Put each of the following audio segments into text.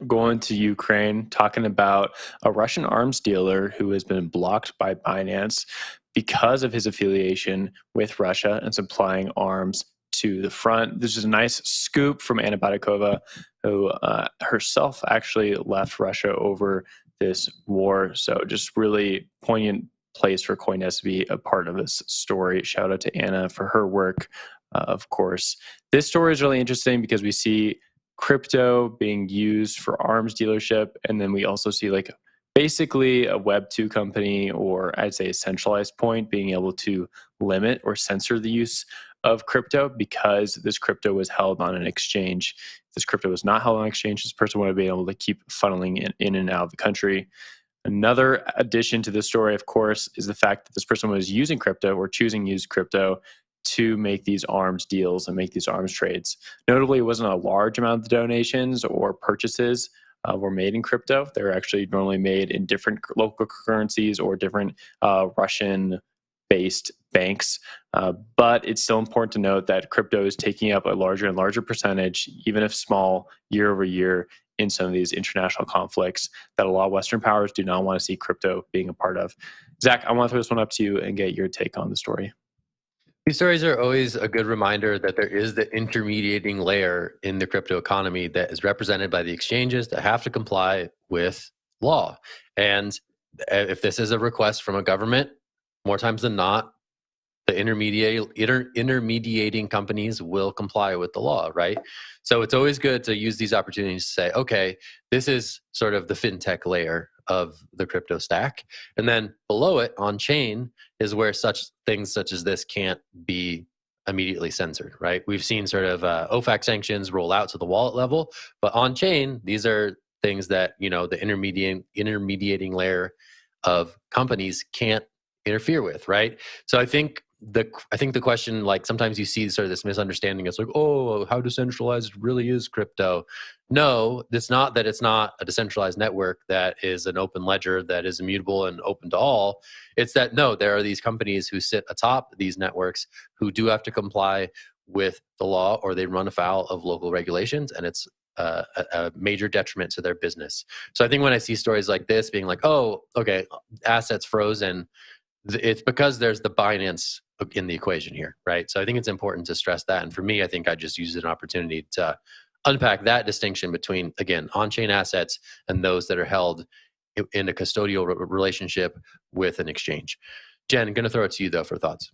going to Ukraine, talking about a Russian arms dealer who has been blocked by Binance because of his affiliation with Russia and supplying arms to the front. This is a nice scoop from Anna Baydakova, who herself actually left Russia over this war. So just really poignant place for CoinDesk to be a part of this story. Shout out to Anna for her work, of course. This story is really interesting because we see crypto being used for arms dealership, and then we also see like basically a Web2 company, or I'd say a centralized point, being able to limit or censor the use of crypto because this crypto was held on an exchange. If this crypto was not held on an exchange, this person would have been able to keep funneling in and out of the country. Another addition to this story, of course, is the fact that this person was using crypto or choosing to use crypto to make these arms deals and make these arms trades. Notably, it wasn't a large amount of the donations or purchases were made in crypto. They're actually normally made in different local currencies or different Russian-based banks. But it's still important to note that crypto is taking up a larger and larger percentage, even if small, year over year in some of these international conflicts that a lot of Western powers do not want to see crypto being a part of. Zach, I want to throw this one up to you and get your take on the story. These stories are always a good reminder that there is the intermediating layer in the crypto economy that is represented by the exchanges that have to comply with law. And if this is a request from a government, more times than not, the intermediating companies will comply with the law, right? So it's always good to use these opportunities to say, okay, this is sort of the fintech layer of the crypto stack. And then below it, on chain, is where such things such as this can't be immediately censored, right? We've seen sort of OFAC sanctions roll out to the wallet level, but on chain, these are things that, you know, the intermediating layer of companies can't interfere with, right? So I think the question, like sometimes you see sort of this misunderstanding. It's like, oh, how decentralized really is crypto? No, it's not that it's not a decentralized network that is an open ledger that is immutable and open to all. It's that, no, there are these companies who sit atop these networks who do have to comply with the law, or they run afoul of local regulations, and it's a major detriment to their business. So I think when I see stories like this being like, oh, okay, assets frozen, it's because there's the Binance in the equation here, right? So I think it's important to stress that. And for me, I think I just use an opportunity to unpack that distinction between, again, on-chain assets and those that are held in a custodial relationship with an exchange. Jen, I'm going to throw it to you, though, for thoughts.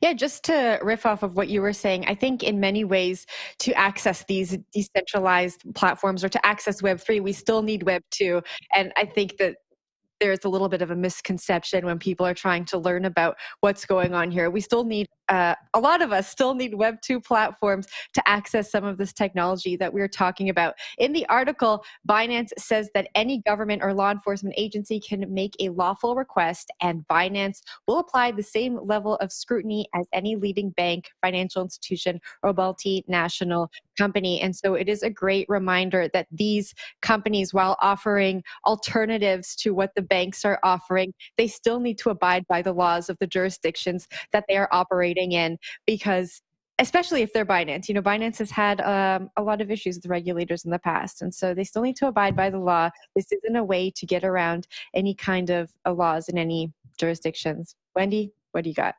Yeah, just to riff off of what you were saying, I think in many ways to access these decentralized platforms or to access Web3, we still need Web2. And I think that there's a little bit of a misconception when people are trying to learn about what's going on here. We still need, a lot of us still need Web2 platforms to access some of this technology that we're talking about. In the article, Binance says that any government or law enforcement agency can make a lawful request, and Binance will apply the same level of scrutiny as any leading bank, financial institution, or multinational company. And so it is a great reminder that these companies, while offering alternatives to what the banks are offering, they still need to abide by the laws of the jurisdictions that they are operating in, because especially if they're Binance, you know, Binance has had a lot of issues with regulators in the past. And so they still need to abide by the law. This isn't a way to get around any kind of laws in any jurisdictions. Wendy, what do you got?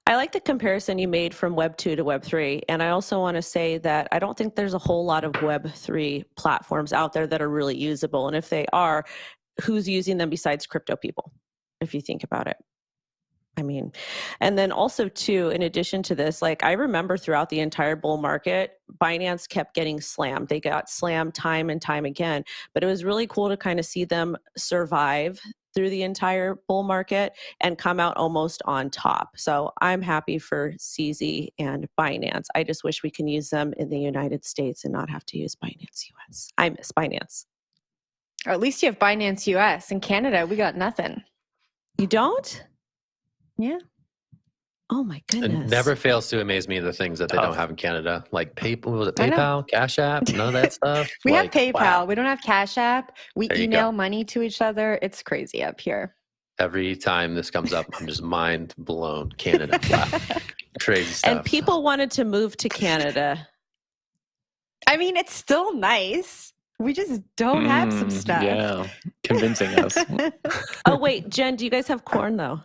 I like the comparison you made from Web 2 to Web 3. And I also want to say that I don't think there's a whole lot of Web 3 platforms out there that are really usable. And if they are, who's using them besides crypto people, if you think about it? I mean, and then also too, in addition to this, like I remember throughout the entire bull market, Binance kept getting slammed. They got slammed time and time again, but it was really cool to kind of see them survive through the entire bull market and come out almost on top. So I'm happy for CZ and Binance. I just wish we can use them in the United States and not have to use Binance US. I miss Binance. Or at least you have Binance US. In Canada, we got nothing. You don't? Yeah. Oh my goodness. It never fails to amaze me the things that they don't have in Canada. Like PayPal, Cash App, none of that stuff. We like, have PayPal. Wow. We don't have Cash App. We email money to each other. It's crazy up here. Every time this comes up, I'm just mind blown. Canada. Wow. Crazy stuff. And people wanted to move to Canada. I mean, it's still nice. We just don't have some stuff. Yeah, convincing us. Oh, wait, Jen, do you guys have corn, though?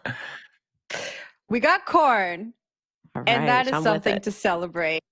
We got corn, All and that right, is I'm with something it. to celebrate.